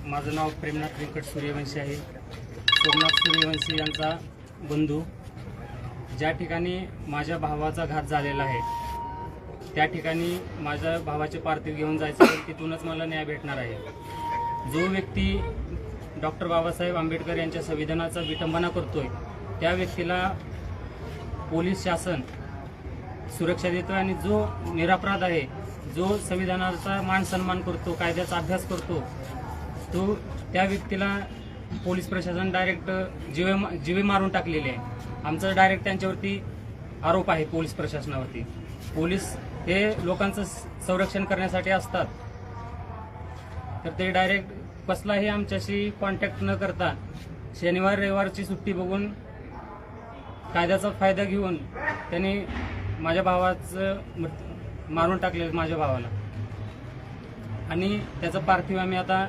माझं नाव प्रेमनाथ व्यंकट सूर्यवंशी आहे। सोमनाथ सूर्यवंशी यांचा बंधू। ज्या ठिकाणी माझ्या भावाचा घात झालेला आहे त्या ठिकाणी माझ्या भावाचे पार्थिव घेऊन जायचं आहे, तिथूनच मला न्याय भेटणार आहे। जो व्यक्ती डॉक्टर बाबासाहेब आंबेडकर यांच्या संविधानाचा विटंबना करतोय त्या व्यक्तीला पोलीस शासन सुरक्षा देतो आणि जो निरपराध आहे, जो संविधानाचा मान सन्मान करतो, कायद्याचा अभ्यास करतो, तो त्या व्यक्तीला पोलीस प्रशासन डायरेक्ट जीवे मारून टाकलेले आहे। आमचा डायरेक्ट त्यांच्यावरती आरोप आहे पोलीस प्रशासनावरती। पोलीस हे लोकांचं संरक्षण करण्यासाठी असतात, तर ते डायरेक्ट कसलाही आमच्याशी कॉन्टॅक्ट न करता शनिवार रविवारची सुट्टी बघून कायद्याचा फायदा घेऊन त्यांनी माझ्या भावाचं मारून टाकले, माझ्या भावाला। आणि त्याचं पार्थिव आम्ही आता